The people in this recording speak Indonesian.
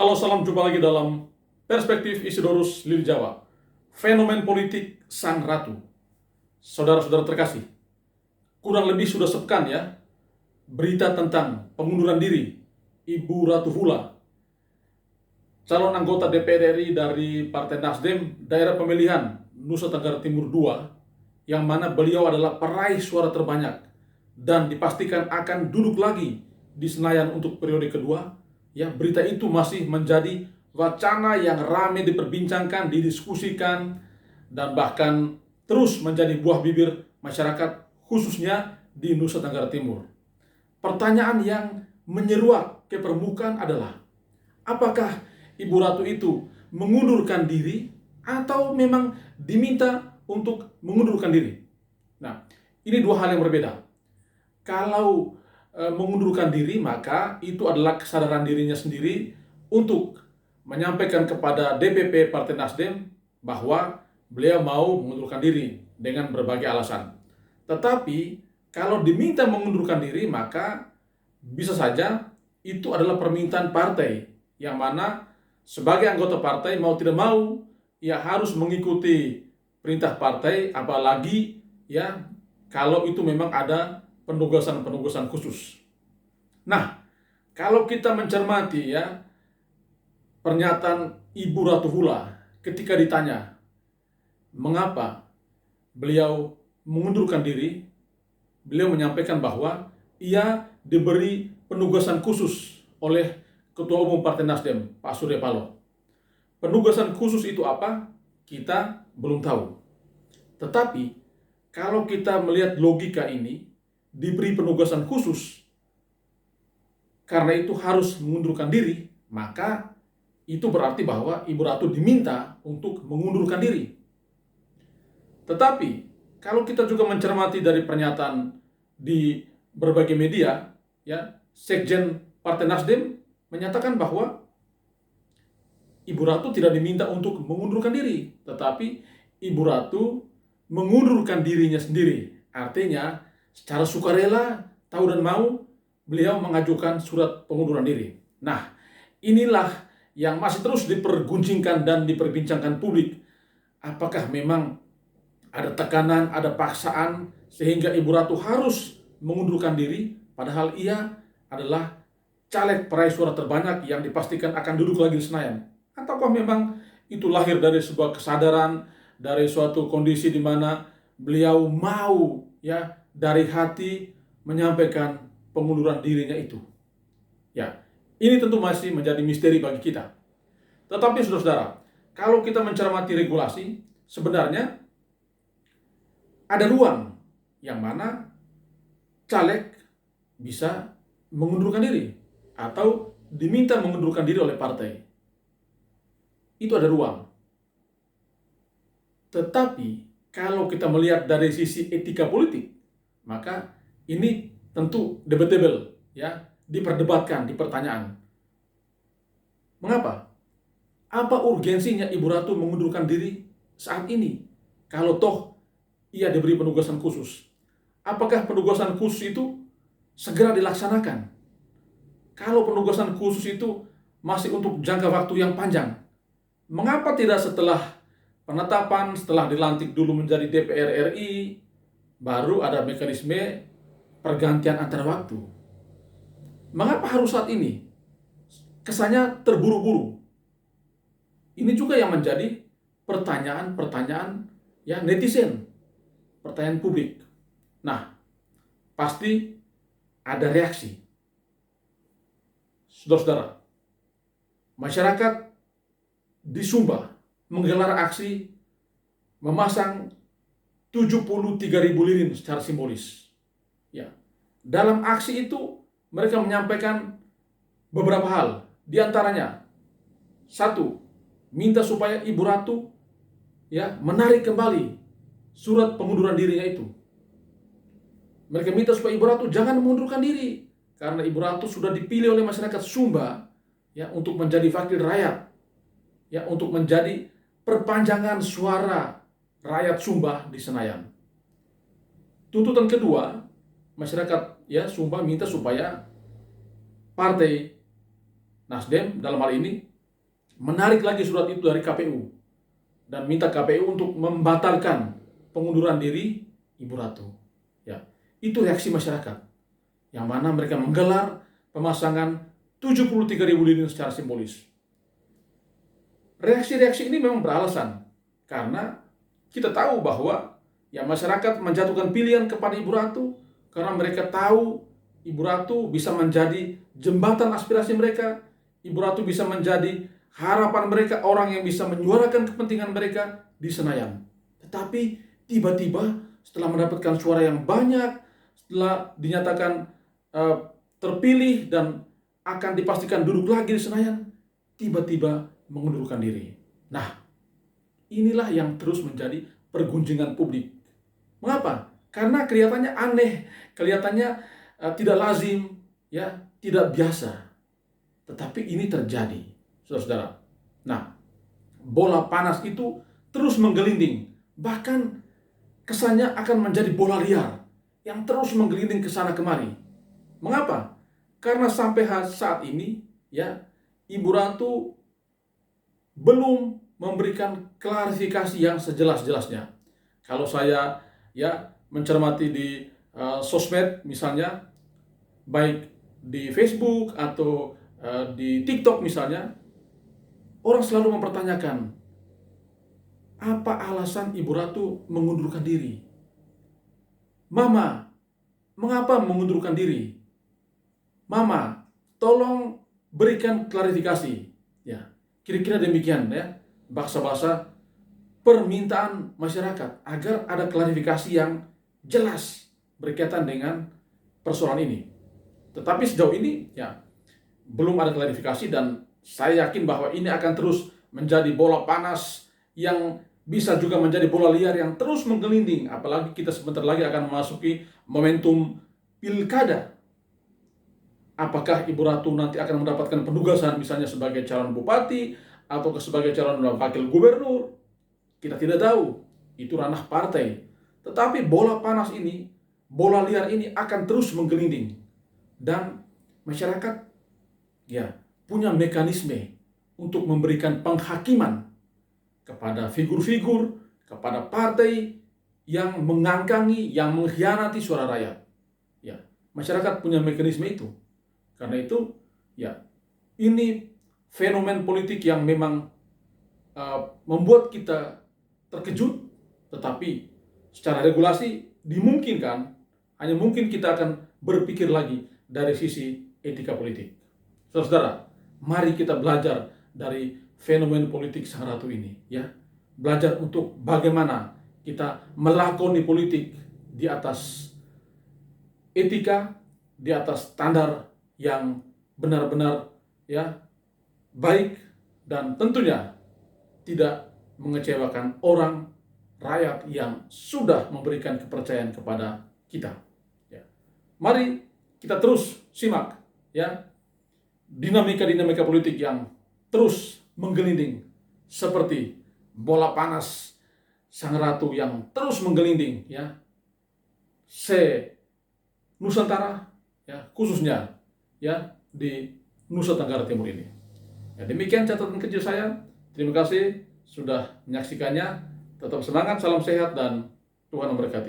Halo, salam jumpa lagi dalam Perspektif Isidorus Lili Jawa. Fenomen politik sang ratu. Saudara-saudara terkasih, kurang lebih sudah sepekan ya berita tentang pengunduran diri Ibu Ratu Vula, calon anggota DPR RI dari Partai Nasdem daerah pemilihan Nusa Tenggara Timur II, yang mana beliau adalah peraih suara terbanyak dan dipastikan akan duduk lagi di Senayan untuk periode kedua. Ya, berita itu masih menjadi wacana yang ramai diperbincangkan, didiskusikan, dan bahkan terus menjadi buah bibir masyarakat, khususnya di Nusa Tenggara Timur. Pertanyaan yang menyeruak ke permukaan adalah, apakah Ibu Ratu itu mengundurkan diri atau memang diminta untuk mengundurkan diri? Nah, ini dua hal yang berbeda. Kalau mengundurkan diri, maka itu adalah kesadaran dirinya sendiri untuk menyampaikan kepada DPP Partai Nasdem bahwa beliau mau mengundurkan diri dengan berbagai alasan. Tetapi kalau diminta mengundurkan diri, maka bisa saja itu adalah permintaan partai, yang mana sebagai anggota partai mau tidak mau ya harus mengikuti perintah partai, apalagi ya kalau itu memang ada penugasan-penugasan khusus. Nah, kalau kita mencermati ya pernyataan Ibu Ratu Vula ketika ditanya mengapa beliau mengundurkan diri, beliau menyampaikan bahwa ia diberi penugasan khusus oleh Ketua Umum Partai Nasdem, Pak Surya Paloh. Penugasan khusus itu apa? Kita belum tahu. Tetapi kalau kita melihat logika ini, diberi penugasan khusus karena itu harus mengundurkan diri, maka itu berarti bahwa Ibu Ratu diminta untuk mengundurkan diri. Tetapi kalau kita juga mencermati dari pernyataan di berbagai media, ya, Sekjen Partai Nasdem menyatakan bahwa Ibu Ratu tidak diminta untuk mengundurkan diri, tetapi Ibu Ratu mengundurkan dirinya sendiri. Artinya secara sukarela, tahu dan mau, beliau mengajukan surat pengunduran diri. Nah, inilah yang masih terus diperguncingkan dan diperbincangkan publik. Apakah memang ada tekanan, ada paksaan, sehingga Ibu Ratu harus mengundurkan diri, padahal ia adalah caleg peraih suara terbanyak yang dipastikan akan duduk lagi di Senayan? Ataukah memang itu lahir dari sebuah kesadaran, dari suatu kondisi di mana beliau mau ya dari hati menyampaikan pengunduran dirinya itu? Ya, ini tentu masih menjadi misteri bagi kita. Tetapi saudara-saudara, kalau kita mencermati regulasi, sebenarnya ada ruang yang mana caleg bisa mengundurkan diri atau diminta mengundurkan diri oleh partai. Itu ada ruang. Tetapi kalau kita melihat dari sisi etika politik, maka ini tentu debatable, ya, diperdebatkan, dipertanyaan. Mengapa? Apa urgensinya Ibu Ratu mengundurkan diri saat ini? Kalau toh ia diberi penugasan khusus, apakah penugasan khusus itu segera dilaksanakan? Kalau penugasan khusus itu masih untuk jangka waktu yang panjang, mengapa tidak setelah penetapan, setelah dilantik dulu menjadi DPR RI, baru ada mekanisme pergantian antar waktu? Mengapa harus saat ini? Kesannya terburu-buru. Ini juga yang menjadi pertanyaan-pertanyaan ya netizen, pertanyaan publik. Nah, pasti ada reaksi. Saudara-saudara, masyarakat di Sumba menggelar aksi memasang 73.000 lilin secara simbolis. Ya. Dalam aksi itu mereka menyampaikan beberapa hal. Di antaranya, satu, minta supaya Ibu Ratu ya menarik kembali surat pengunduran dirinya itu. Mereka minta supaya Ibu Ratu jangan mengundurkan diri karena Ibu Ratu sudah dipilih oleh masyarakat Sumba ya untuk menjadi wakil rakyat, ya untuk menjadi perpanjangan suara rakyat Sumba di Senayan. Tuntutan kedua, masyarakat ya Sumba minta supaya partai Nasdem dalam hal ini menarik lagi surat itu dari KPU dan minta KPU untuk membatalkan pengunduran diri Ibu Ratu. Ya, itu reaksi masyarakat yang mana mereka menggelar pemasangan 73.000 lilin secara simbolis. Reaksi-reaksi ini memang beralasan karena kita tahu bahwa ya masyarakat menjatuhkan pilihan kepada Ibu Ratu karena mereka tahu Ibu Ratu bisa menjadi jembatan aspirasi mereka. Ibu Ratu bisa menjadi harapan mereka, orang yang bisa menyuarakan kepentingan mereka di Senayan. Tetapi tiba-tiba setelah mendapatkan suara yang banyak, setelah dinyatakan terpilih dan akan dipastikan duduk lagi di Senayan, tiba-tiba mengundurkan diri. Nah, inilah yang terus menjadi pergunjingan publik. Mengapa? Karena kelihatannya aneh, kelihatannya tidak lazim, ya, tidak biasa. Tetapi ini terjadi, saudara-saudara. Nah, bola panas itu terus menggelinding, bahkan kesannya akan menjadi bola liar yang terus menggelinding ke sana kemari. Mengapa? Karena sampai saat ini, ya, Ibu Ratu belum memberikan klarifikasi yang sejelas-jelasnya. Kalau saya ya mencermati di sosmed misalnya, baik di Facebook atau di TikTok misalnya, orang selalu mempertanyakan apa alasan Ibu Ratu mengundurkan diri. Mama, mengapa mengundurkan diri? Mama, tolong berikan klarifikasi. Ya, kira-kira demikian ya, bahasa-bahasa permintaan masyarakat agar ada klarifikasi yang jelas berkaitan dengan persoalan ini. Tetapi sejauh ini ya belum ada klarifikasi dan saya yakin bahwa ini akan terus menjadi bola panas yang bisa juga menjadi bola liar yang terus menggelinding, apalagi kita sebentar lagi akan memasuki momentum pilkada. Apakah Ibu Ratu nanti akan mendapatkan penugasan misalnya sebagai calon bupati atau sebagai calon wakil gubernur? Kita tidak tahu, itu ranah partai. Tetapi bola panas ini, bola liar ini akan terus menggelinding. Dan masyarakat ya punya mekanisme untuk memberikan penghakiman kepada figur-figur, kepada partai yang mengangkangi, yang mengkhianati suara rakyat. Ya, masyarakat punya mekanisme itu. Karena itu, ya, ini fenomen politik yang memang membuat kita terkejut, tetapi secara regulasi dimungkinkan, hanya mungkin kita akan berpikir lagi dari sisi etika politik. Saudara, mari kita belajar dari fenomen politik Sang Ratu ini, ya. Belajar untuk bagaimana kita melakoni politik di atas etika, di atas standar yang benar-benar ya baik dan tentunya tidak mengecewakan orang, rakyat yang sudah memberikan kepercayaan kepada kita. Ya. Mari kita terus simak ya dinamika-dinamika politik yang terus menggelinding seperti bola panas Sang Ratu yang terus menggelinding ya Nusantara ya khususnya ya di Nusa Tenggara Timur ini. Ya, demikian catatan kecil saya. Terima kasih sudah menyaksikannya. Tetap semangat, salam sehat dan Tuhan memberkati.